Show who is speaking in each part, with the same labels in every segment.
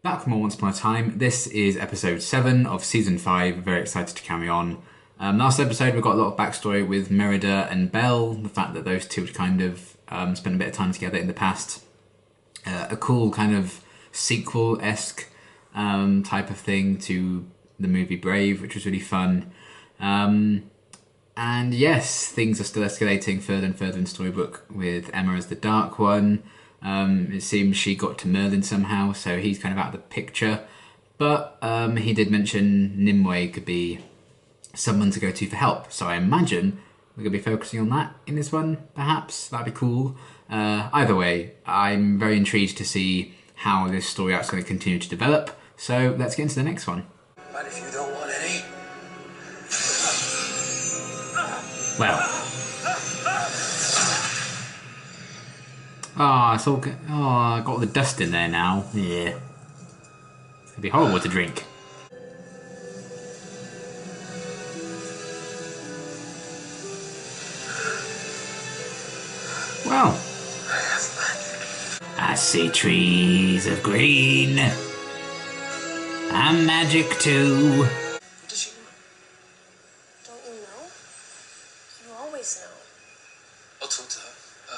Speaker 1: Back from Once Upon a Time. This is episode 7 of season 5. Very excited to carry on. Last episode we got a lot of backstory with Merida and Belle, the fact that those two had kind of spent a bit of time together in the past. A cool kind of sequel-esque type of thing to the movie Brave, which was really fun. And yes, things are still escalating further and further in Storybook with Emma as the Dark One. It seems she got to Merlin somehow, so he's kind of out of the picture. But he did mention Nimue could be someone to go to for help, so I imagine we're going to be focusing on that in this one, perhaps. That'd be cool. Either way, I'm very intrigued to see how this story arc's going to continue to develop, so let's get into the next one.
Speaker 2: But if you don't want any...
Speaker 1: Well... Oh, it's all good. Oh, I got all the dust in there now. Yeah. It'd be horrible to drink. Well. I see trees of green. I'm magic too.
Speaker 2: What does she want?
Speaker 3: Don't you know? You always know.
Speaker 2: I'll talk to her.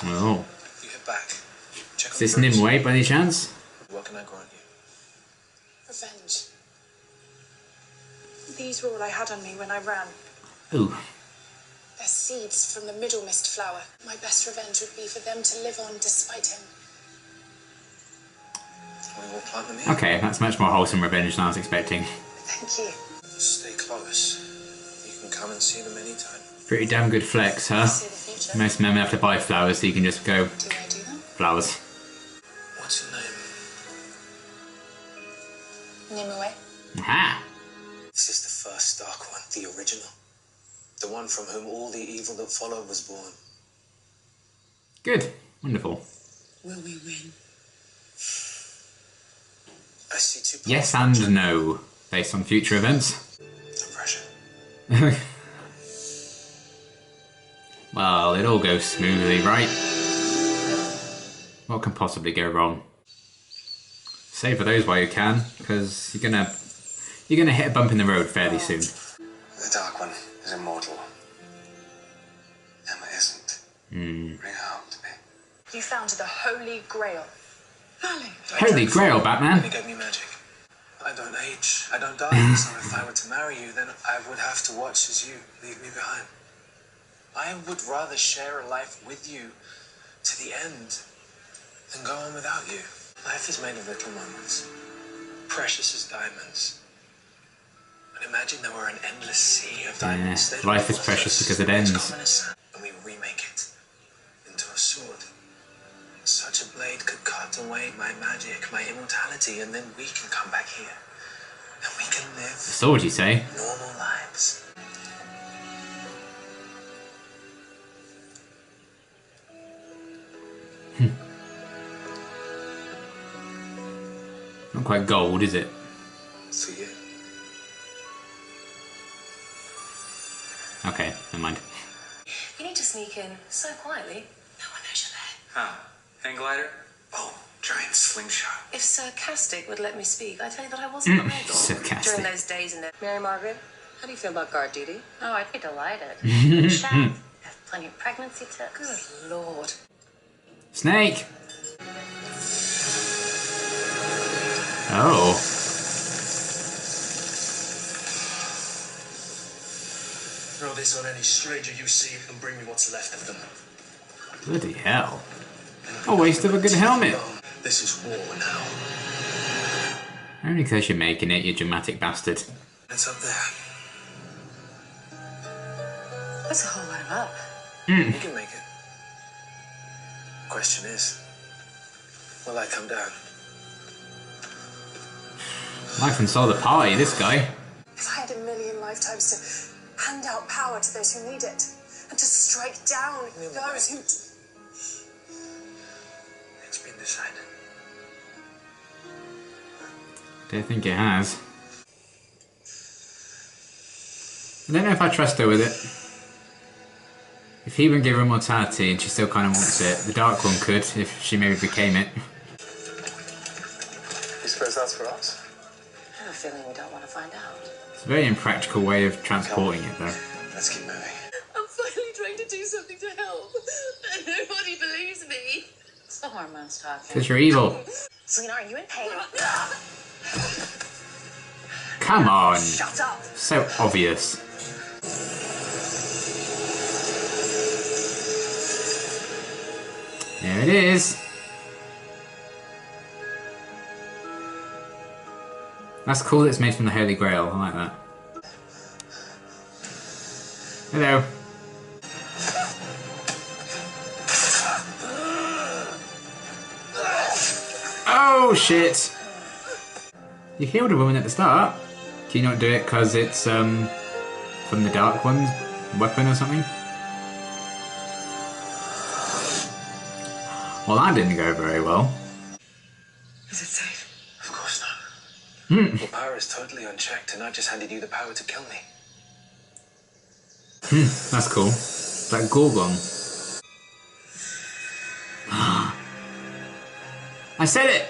Speaker 1: Oh.
Speaker 2: You head back. Check
Speaker 1: Is this Nimue by any chance?
Speaker 2: What can I grant you?
Speaker 3: Revenge. These were all I had on me when I ran.
Speaker 1: Ooh.
Speaker 3: They're seeds from the Middle Mist flower. My best revenge would be for them to live on despite him.
Speaker 2: We will plant them here.
Speaker 1: Okay, that's much more wholesome revenge than I was expecting.
Speaker 3: Thank you.
Speaker 2: Stay close. You can come and see them anytime.
Speaker 1: Pretty damn good flex, huh?
Speaker 3: See the future.
Speaker 1: Most men have to buy flowers, so you can just go,
Speaker 3: Do I do that?
Speaker 1: flowers.
Speaker 2: What's your name?
Speaker 3: Nimue.
Speaker 1: Aha!
Speaker 2: This is the first Dark One, the original. The one from whom all the evil that followed was born.
Speaker 1: Good. Wonderful.
Speaker 3: Will we win?
Speaker 2: I see two paths.
Speaker 1: Yes and no, based on future events.
Speaker 2: No pressure.
Speaker 1: Well, it all goes smoothly, right? What can possibly go wrong? Save for those while you can, because you're gonna hit a bump in the road fairly soon.
Speaker 2: The Dark One is immortal. Emma isn't. Bring her home to me.
Speaker 3: You found the Holy Grail. Darling.
Speaker 1: Holy Grail, Batman!
Speaker 2: You gave me magic. I don't age. I don't die. So if I were to marry you, then I would have to watch as you leave me behind. I would rather share a life with you to the end than go on without you. Life is made of little moments, precious as diamonds. And imagine there were an endless sea of diamonds.
Speaker 1: Yeah, life is precious because it ends.
Speaker 2: And we remake it into a sword. Such a blade could cut away my magic, my immortality, and then we can come back here. And we can live
Speaker 1: Sword, you say?
Speaker 2: normal lives.
Speaker 1: Not quite gold, is it?
Speaker 2: For you.
Speaker 1: Okay, never mind.
Speaker 4: You need to sneak in so quietly. No one knows you're there.
Speaker 5: How? Hang glider?
Speaker 2: Oh, giant slingshot.
Speaker 4: If Sarcastic would let me speak, I'd tell you that I wasn't a rebel.
Speaker 1: Sarcastic.
Speaker 4: During those days in the... Mary Margaret, how do you feel about guard duty?
Speaker 6: Oh, I'd be delighted. Shaq, have plenty of pregnancy tips.
Speaker 4: Good Lord.
Speaker 1: Snake! Oh.
Speaker 2: Throw this on any stranger you see and bring me what's left of them.
Speaker 1: Bloody hell. A waste of a good helmet.
Speaker 2: This is war now.
Speaker 1: Only because you're making it, you dramatic bastard.
Speaker 2: It's up there.
Speaker 4: That's a whole lot up.
Speaker 2: You can make it. Question is, will I come down?
Speaker 1: Life and soul the party, this guy.
Speaker 3: If I had a million lifetimes to hand out power to those who need it, and to strike down those who...
Speaker 2: It's been decided.
Speaker 1: Don't think it has. I don't know if I trust her with it. If he would give her immortality and she still kind of wants it, the Dark One could, if she maybe became it.
Speaker 2: You suppose that's for us?
Speaker 6: else? I have a feeling we don't want to find out.
Speaker 1: It's a very impractical way of transporting it, though.
Speaker 2: Let's keep moving.
Speaker 4: I'm finally trying to do something to help, and nobody believes me.
Speaker 6: It's the hormones talking.
Speaker 1: Because you're evil.
Speaker 3: Selena, are you in pain?
Speaker 1: Come on.
Speaker 3: Shut up!
Speaker 1: So obvious. There it is. That's cool that it's made from the Holy Grail. I like that. Hello. Oh shit! You healed a woman at the start. Can you not do it because it's from the Dark One's weapon or something? Well, that didn't go very well.
Speaker 2: Is it safe? Of course not. Your power is totally unchecked, and I just handed you the power to kill me.
Speaker 1: That's cool. That Gorgon. I said it!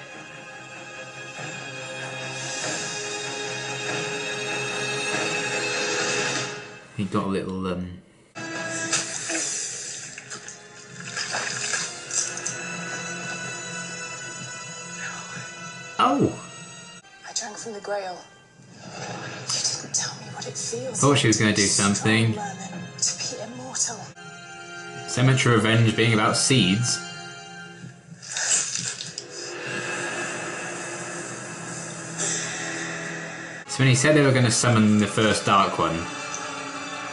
Speaker 1: He got a little, Oh!
Speaker 3: I drank from the Grail. You didn't tell me what it feels
Speaker 1: Thought she was going to do
Speaker 3: be
Speaker 1: something.
Speaker 3: strong, Merlin, to be immortal.
Speaker 1: Cemetery Revenge being about seeds. So when he said they were going to summon the first Dark One,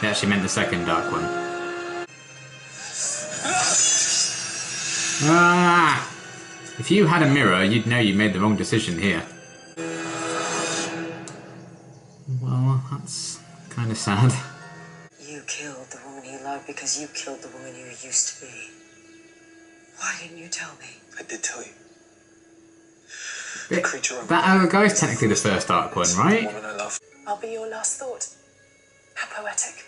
Speaker 1: they actually meant the second Dark One. Ah! If you had a mirror, you'd know you made the wrong decision here. Well, that's kind of sad.
Speaker 5: You killed the woman you loved because you killed the woman you used to be. Why didn't you tell me?
Speaker 2: I did tell you. The creature of
Speaker 1: That other guy's technically the first Dark One,
Speaker 2: the
Speaker 1: right?
Speaker 2: woman I love.
Speaker 3: I'll be your last thought. How poetic.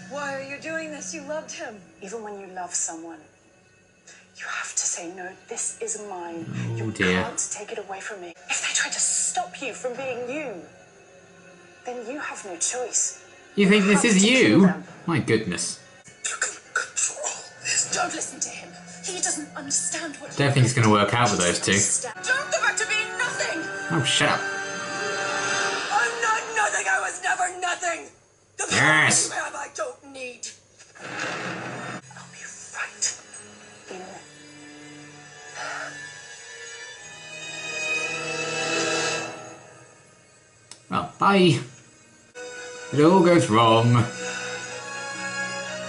Speaker 5: Why are you doing this? You loved him.
Speaker 3: Even when you love someone, you have to say, no, this is mine.
Speaker 1: Oh,
Speaker 3: You
Speaker 1: dear.
Speaker 3: can't take it away from me. If they try to stop you from being you, then you have no choice.
Speaker 1: You think this
Speaker 3: have
Speaker 1: is
Speaker 3: to kill
Speaker 1: you?
Speaker 3: them.
Speaker 1: My goodness.
Speaker 2: You can control this.
Speaker 3: Don't listen to him. He doesn't understand what
Speaker 1: Don't think it's going to work out with those two.
Speaker 3: Don't go back to being nothing!
Speaker 1: Oh, shut up.
Speaker 5: I'm not nothing. I was never nothing. The power
Speaker 1: Yes.
Speaker 5: you have, I don't need.
Speaker 3: I'll be right. You.
Speaker 1: Well, bye. It all goes wrong.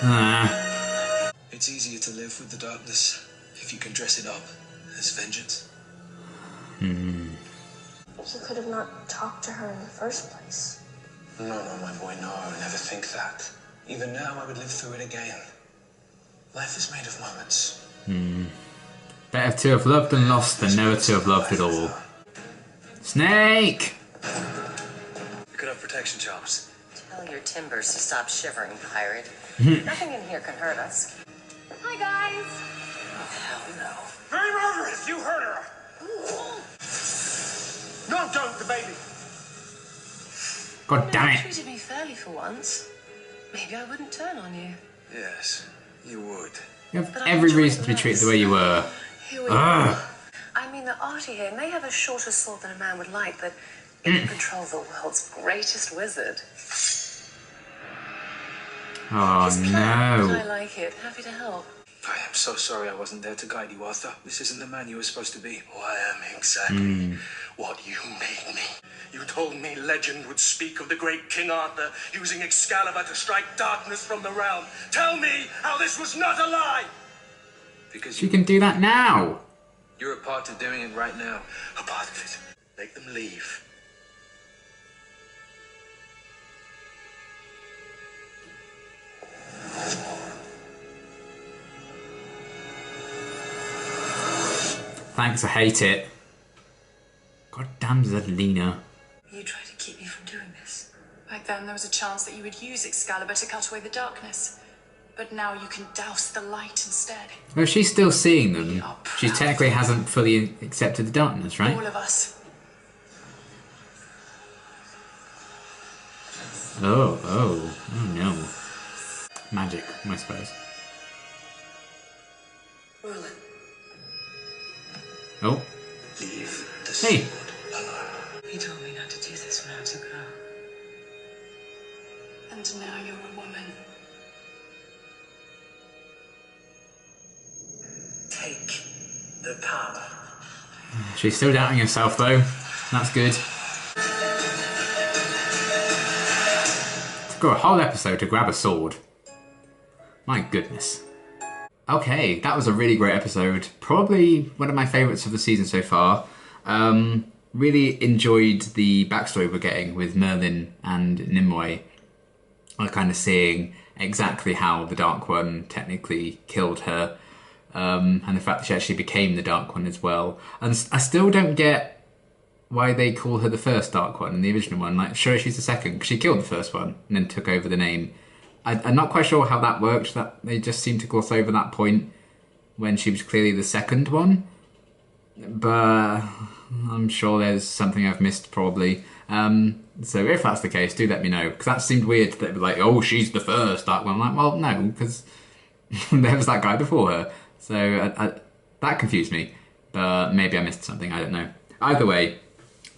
Speaker 1: Ah.
Speaker 2: It's easier to live with the darkness if you can dress it up as vengeance.
Speaker 3: You could have not talked to her in the first place.
Speaker 2: No, my boy, no. Never think that. Even now, I would live through it again. Life is made of moments.
Speaker 1: Better to have loved and lost than never to have loved at all. Snake!
Speaker 2: You could have protection charms.
Speaker 6: Tell your timbers to stop shivering, pirate. Nothing in here can hurt us.
Speaker 4: Hi, guys.
Speaker 6: Hell no.
Speaker 7: Very murderous! You heard her! No, don't, the baby!
Speaker 1: God damn
Speaker 4: You
Speaker 1: it.
Speaker 4: treated me fairly for once. Maybe I wouldn't turn on you.
Speaker 2: Yes, you would.
Speaker 1: You have
Speaker 4: But I
Speaker 1: every
Speaker 4: enjoyed
Speaker 1: reason to be
Speaker 4: the
Speaker 1: treated the way you were.
Speaker 4: Here we
Speaker 1: Ugh.
Speaker 4: are. I mean, the Artie here may have a shorter sword than a man would like, but it can control the world's greatest wizard.
Speaker 1: Oh
Speaker 4: His plan, I
Speaker 1: no.
Speaker 4: like it. Happy to help.
Speaker 2: I am so sorry I wasn't there to guide you, Arthur. This isn't the man you were supposed to be. Oh, I am exactly
Speaker 7: What you made me. You told me legend would speak of the great King Arthur using Excalibur to strike darkness from the realm. Tell me how this was not a lie!
Speaker 2: because
Speaker 1: She can do that now.
Speaker 2: you're a part of doing it right now.
Speaker 7: A part of it. Make them leave.
Speaker 1: Thanks, I hate it. God damn Zelina.
Speaker 4: You try to keep me from doing this.
Speaker 3: Back then, there was a chance that you would use Excalibur to cut away the darkness. But now you can douse the light instead.
Speaker 1: Well, if she's still seeing them, she technically hasn't fully accepted the darkness, right?
Speaker 3: All of us.
Speaker 1: Oh no. Magic, I suppose.
Speaker 5: Merlin.
Speaker 1: Oh.
Speaker 2: Leave the
Speaker 1: Hey.
Speaker 2: sword alone.
Speaker 5: He told me not to do this when I was a girl.
Speaker 3: And now you're a woman.
Speaker 2: Take the power.
Speaker 1: She's still doubting herself though. That's good. It's got a whole episode to grab a sword. My goodness. Okay, that was a really great episode. Probably one of my favourites of the season so far. Really enjoyed the backstory we're getting with Merlin and Nimue. I'm kind of seeing exactly how the Dark One technically killed her. And the fact that she actually became the Dark One as well. And I still don't get why they call her the first Dark One in the original one. Like, sure, she's the second, because she killed the first one and then took over the name. I'm not quite sure how that worked. That they just seemed to gloss over that point when she was clearly the second one. But I'm sure there's something I've missed probably. So if that's the case, do let me know. Because that seemed weird that it was like, oh, she's the first Dark One. I'm like, well, no, because there was that guy before her. So that confused me. But maybe I missed something, I don't know. Either way,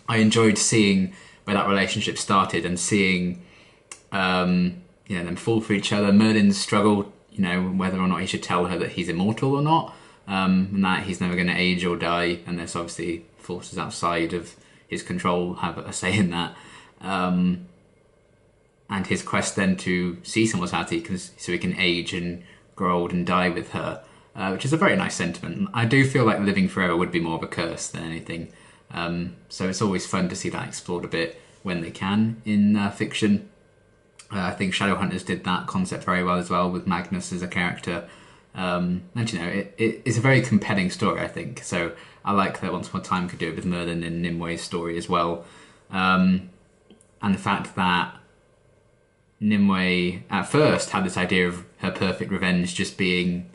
Speaker 1: I enjoyed seeing where that relationship started and seeing them fall for each other. Merlin's struggle, whether or not he should tell her that he's immortal or not, and that he's never going to age or die, and there's obviously forces outside of his control have a say in that. And his quest then to cease immortality so he can age and grow old and die with her, which is a very nice sentiment. I do feel like living forever would be more of a curse than anything. So it's always fun to see that explored a bit when they can in fiction. I think Shadowhunters did that concept very well as well with Magnus as a character. And it's a very compelling story, I think. So I like that Once Upon a Time could do it with Merlin and Nimue's story as well. And the fact that Nimue at first had this idea of her perfect revenge just being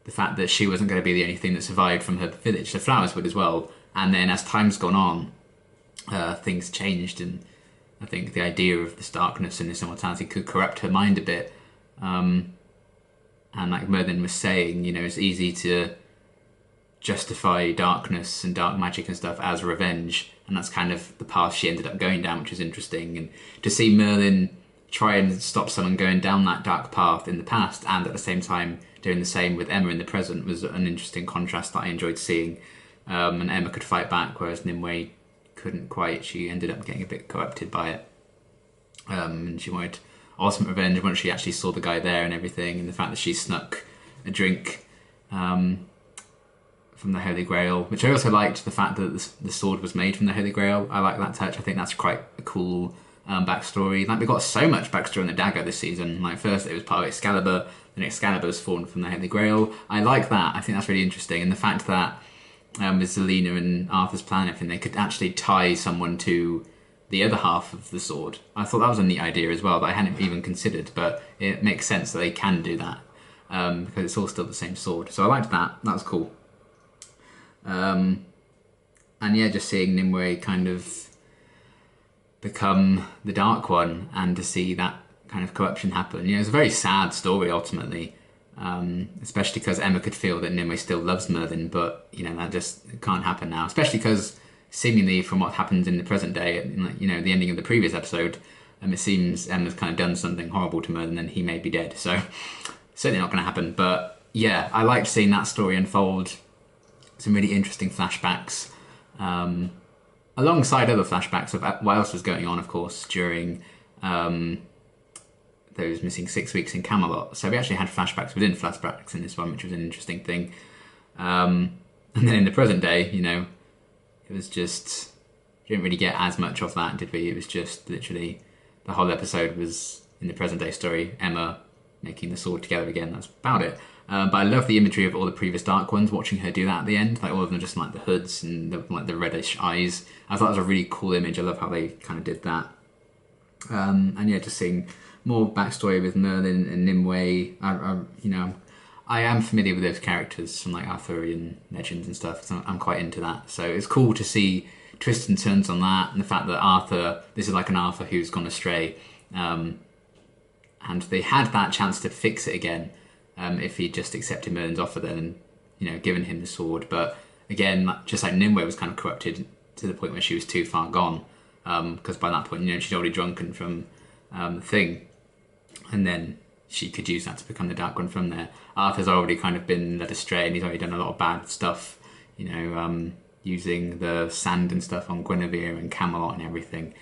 Speaker 1: the fact that she wasn't going to be the only thing that survived from her village. The flowers would as well. And then as time's gone on, things changed, and I think the idea of this darkness and this immortality could corrupt her mind a bit. And like Merlin was saying, it's easy to justify darkness and dark magic and stuff as revenge, and that's kind of the path she ended up going down, which is interesting. And to see Merlin try and stop someone going down that dark path in the past, and at the same time doing the same with Emma in the present, was an interesting contrast that I enjoyed seeing. And Emma could fight back, whereas Nimue couldn't quite. She ended up getting a bit corrupted by it. And she wanted ultimate revenge once she actually saw the guy there and everything, and the fact that she snuck a drink from the Holy Grail, which I also liked, the fact that the sword was made from the Holy Grail. I like that touch. I think that's quite a cool backstory. Like, we got so much backstory on the dagger this season. Like, first it was part of Excalibur, then Excalibur was formed from the Holy Grail. I like that. I think that's really interesting. And the fact that with Zelina and Arthur's plan and everything, they could actually tie someone to the other half of the sword. I thought that was a neat idea as well that I hadn't even considered, but it makes sense that they can do that because it's all still the same sword. So I liked that. That was cool. And yeah, just seeing Nimue kind of become the Dark One and to see that kind of corruption happen. It's a very sad story ultimately. Especially because Emma could feel that Nimue still loves Merlin, but that just can't happen now. Especially because seemingly from what happened in the present day, the ending of the previous episode, it seems Emma's kind of done something horrible to Merlin and he may be dead. So certainly not going to happen. But yeah, I liked seeing that story unfold. Some really interesting flashbacks, alongside other flashbacks of what else was going on, of course, during those missing 6 weeks in Camelot. So we actually had flashbacks within flashbacks in this one, which was an interesting thing. And then in the present day, it was just, didn't really get as much of that, did we? It was just literally, the whole episode was in the present day story, Emma making the sword together again. That's about it. But I love the imagery of all the previous Dark Ones, watching her do that at the end. Like all of them just like the hoods and the reddish eyes. I thought that was a really cool image. I love how they kind of did that. And yeah, just seeing more backstory with Merlin and Nimue. I am familiar with those characters from like Arthurian legends and stuff, so I'm quite into that. So it's cool to see twists and turns on that, and the fact that this is like an Arthur who's gone astray, and they had that chance to fix it again if he just accepted Merlin's offer then, and given him the sword. But again, just like Nimue was kind of corrupted to the point where she was too far gone, because by that point, she'd already drunken from the thing, and then she could use that to become the Dark One from there. Arthur's already kind of been led astray, and he's already done a lot of bad stuff, using the sand and stuff on Guinevere and Camelot and everything.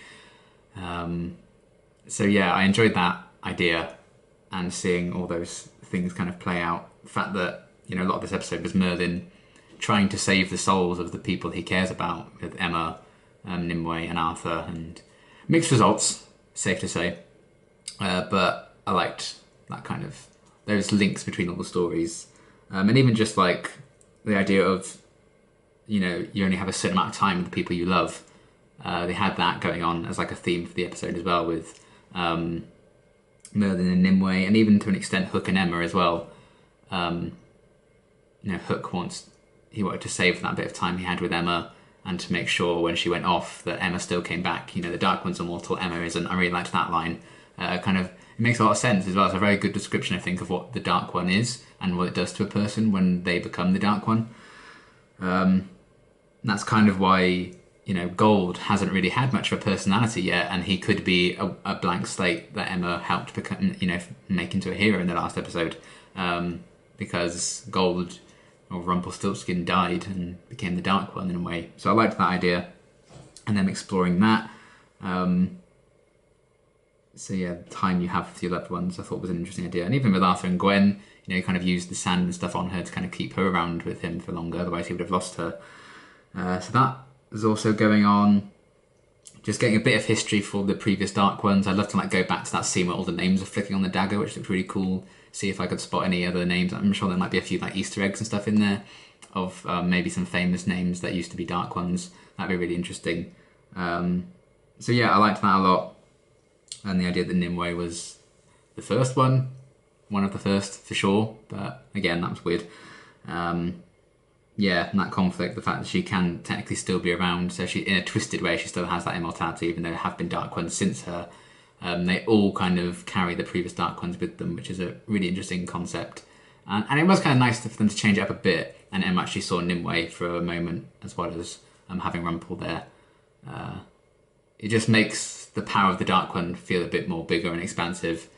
Speaker 1: So yeah, I enjoyed that idea and seeing all those things kind of play out. The fact that, a lot of this episode was Merlin trying to save the souls of the people he cares about, with Emma, Nimue and Arthur, and mixed results, safe to say. But I liked that kind of, those links between all the stories. And even just like the idea of, you only have a certain amount of time with the people you love. They had that going on as like a theme for the episode as well, with Merlin and Nimue, and even to an extent Hook and Emma as well. Hook he wanted to save that bit of time he had with Emma, and to make sure when she went off that Emma still came back. The Dark One's immortal, Emma isn't. I really liked that line. It makes a lot of sense as well. It's a very good description, I think, of what the Dark One is and what it does to a person when they become the Dark One. That's kind of why, Gold hasn't really had much of a personality yet, and he could be a blank slate that Emma helped become, make into a hero in the last episode, because Gold, or Rumpelstiltskin, died and became the Dark One in a way. So I liked that idea, and them exploring that. So yeah, the time you have with your loved ones, I thought was an interesting idea. And even with Arthur and Gwen, he kind of used the sand and stuff on her to kind of keep her around with him for longer, otherwise he would have lost her. So that was also going on. Just getting a bit of history for the previous Dark Ones. I'd love to go back to that scene where all the names are flicking on the dagger, which looked really cool. See if I could spot any other names. I'm sure there might be a few Easter eggs and stuff in there of maybe some famous names that used to be Dark Ones. That'd be really interesting. So yeah, I liked that a lot. And the idea that Nimue was the first one of the first for sure, but again, that was weird. And that conflict, the fact that she can technically still be around, so she, in a twisted way, she still has that immortality, even though there have been Dark Ones since her. They all kind of carry the previous Dark Ones with them, which is a really interesting concept. And it was kind of nice for them to change it up a bit, and Emma actually saw Nimue for a moment, as well as having Rumpel there. It just makes the power of the Dark One feel a bit more bigger and expansive.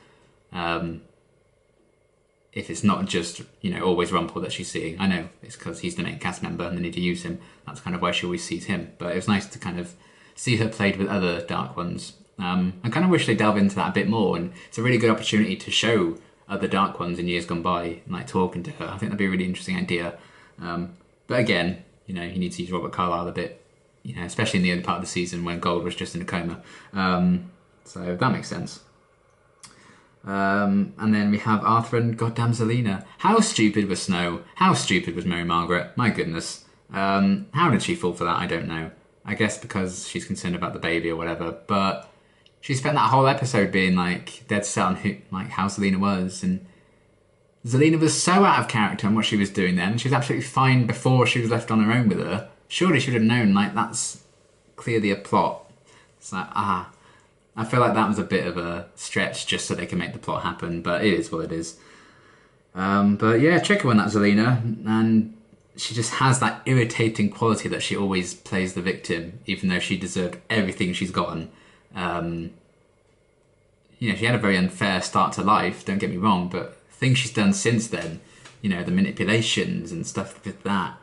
Speaker 1: If it's not just, always Rumpel that she's seeing. I know it's because he's the main cast member and they need to use him. That's kind of why she always sees him. But it was nice to kind of see her played with other Dark Ones. I kind of wish they delve into that a bit more, and it's a really good opportunity to show other Dark Ones in years gone by, talking to her. I think that'd be a really interesting idea. But again, you need to use Robert Carlyle a bit, especially in the early part of the season when Gold was just in a coma. So that makes sense. And then we have Arthur and goddamn Zelina. How stupid was Snow? How stupid was Mary Margaret? My goodness. How did she fall for that? I don't know. I guess because she's concerned about the baby or whatever. But she spent that whole episode being dead set on how Zelina was, and Zelina was so out of character on what she was doing then. She was absolutely fine before she was left on her own with her. Surely she would have known, that's clearly a plot. It's I feel like that was a bit of a stretch just so they can make the plot happen, but it is what it is. But yeah, tricky one, that Zelina, and she just has that irritating quality that she always plays the victim, even though she deserved everything she's gotten. She had a very unfair start to life, don't get me wrong, but things she's done since then, the manipulations and stuff like that,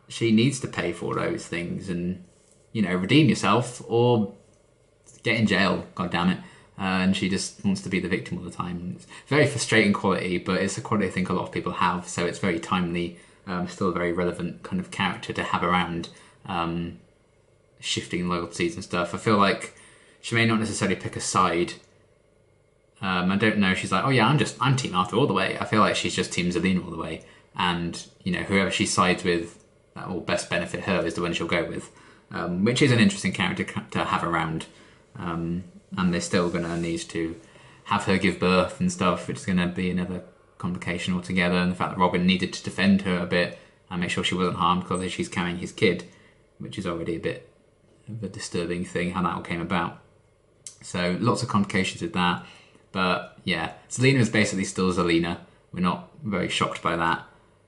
Speaker 1: she needs to pay for those things and, redeem yourself or get in jail, goddammit. And she just wants to be the victim all the time. It's very frustrating quality, but it's a quality I think a lot of people have, so it's very timely, still a very relevant kind of character to have around, shifting loyalties and stuff. I feel like she may not necessarily pick a side. I don't know, she's like, oh yeah, I'm Team Arthur all the way. I feel like she's just Team Zelina all the way. And, whoever she sides with that will best benefit her is the one she'll go with. Which is an interesting character to have around. And they're still going to need to have her give birth and stuff, which is going to be another complication altogether. And the fact that Robin needed to defend her a bit and make sure she wasn't harmed because she's carrying his kid, which is already a bit of a disturbing thing, how that all came about. So lots of complications with that. But yeah, Zelena is basically still Zelena. We're not very shocked by that.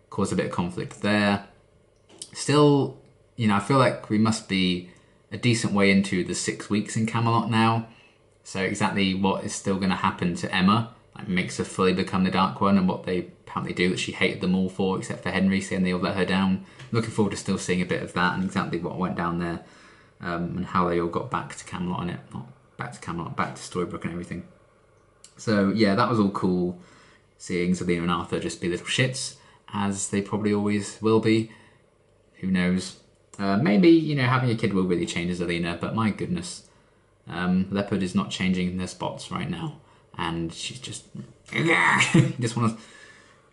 Speaker 1: Caused a bit of conflict there. Still, you know, I feel like we must be a decent way into the 6 weeks in Camelot now. So exactly what is still going to happen to Emma, like makes her fully become the Dark One, and what they apparently do that she hated them all for, except for Henry, saying they all let her down. Looking forward to still seeing a bit of that and exactly what went down there, and how they all got back to Camelot and it. Not back to Camelot, back to Storybrooke and everything. So yeah, that was all cool, seeing Zelena and Arthur just be little shits, as they probably always will be. Who knows? Maybe, you know, having a kid will really change Zelena, but my goodness. Leopard is not changing their spots right now. And she's just... just wants...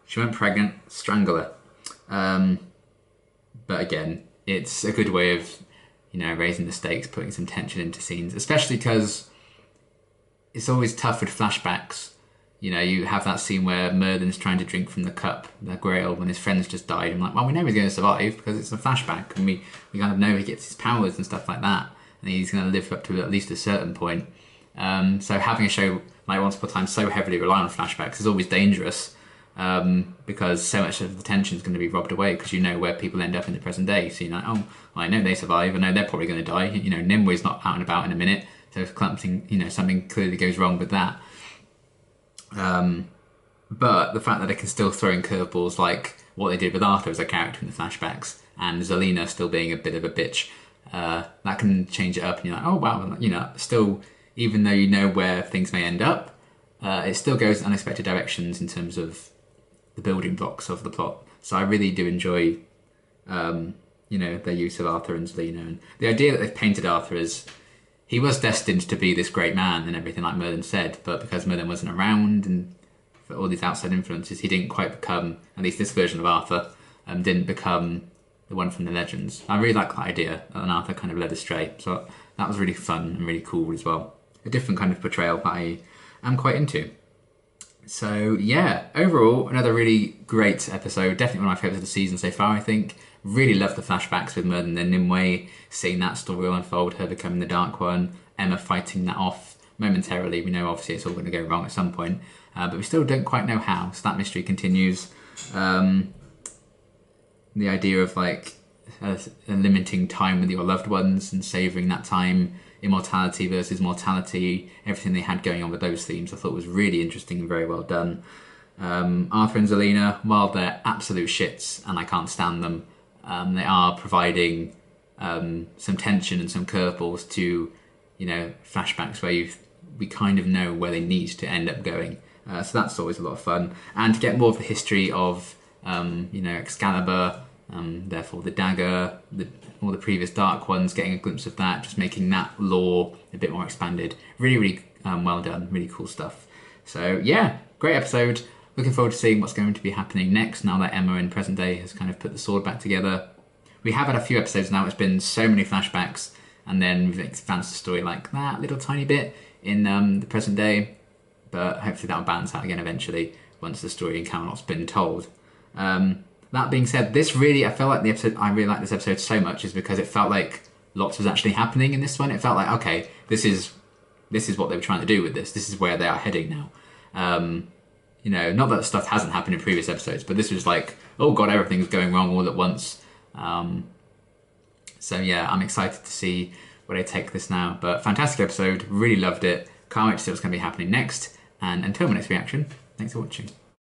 Speaker 1: She went pregnant, strangle her. But again, it's a good way of, you know, raising the stakes, putting some tension into scenes. Especially because it's always tough with flashbacks. You know, you have that scene where Merlin's trying to drink from the cup, the grail, when his friend's just died. I'm like, well, we know he's going to survive because it's a flashback, and we kind of know he gets his powers and stuff like that, and he's going to live up to at least a certain point. So having a show like Once Upon a Time so heavily rely on flashbacks is always dangerous, because so much of the tension is going to be robbed away because you know where people end up in the present day. So you're like, oh, I know they survive, I know they're probably going to die. You know, Nimue's not out and about in a minute, so if something, you know, something clearly goes wrong with that. But the fact that they can still throw in curveballs like what they did with Arthur as a character in the flashbacks, and Zelena still being a bit of a bitch, that can change it up, and you're like, oh wow, you know, still, even though you know where things may end up, it still goes in unexpected directions in terms of the building blocks of the plot. So I really do enjoy, you know, their use of Arthur and Zelena, and the idea that they've painted Arthur as he was destined to be this great man and everything, like Merlin said, but because Merlin wasn't around and for all these outside influences, he didn't quite become, at least this version of Arthur, didn't become the one from the legends. I really like that idea, and Arthur kind of led astray. So that was really fun and really cool as well. A different kind of portrayal that I am quite into. So yeah, overall, another really great episode. Definitely one of my favourites of the season so far, I think. Really loved the flashbacks with Merlin and Nimue, seeing that story unfold, her becoming the Dark One, Emma fighting that off momentarily. We know obviously it's all going to go wrong at some point, but we still don't quite know how, so that mystery continues. The idea of like limiting time with your loved ones and savouring that time, immortality versus mortality, everything they had going on with those themes I thought was really interesting and very well done. Arthur and Zelena, while they're absolute shits and I can't stand them, they are providing some tension and some curveballs to, you know, flashbacks where we kind of know where they need to end up going. So that's always a lot of fun. And to get more of the history of, you know, Excalibur, therefore the dagger, all the previous Dark Ones, getting a glimpse of that, just making that lore a bit more expanded. Really, really well done, really cool stuff. So yeah, great episode. Looking forward to seeing what's going to be happening next now that Emma in present day has kind of put the sword back together. We have had a few episodes now, it's been so many flashbacks, and then we've advanced the story like that little tiny bit in the present day, but hopefully that'll balance out again eventually once the story in Camelot's been told. That being said, this really, I felt like I really like this episode so much is because it felt like lots was actually happening in this one. It felt like, okay, this is what they were trying to do with this. This is where they are heading now. You know, not that stuff hasn't happened in previous episodes, but this was like, oh god, everything's going wrong all at once. So yeah, I'm excited to see where they take this now. But fantastic episode, really loved it. Can't wait to see what's going to be happening next. And until my next reaction, thanks for watching.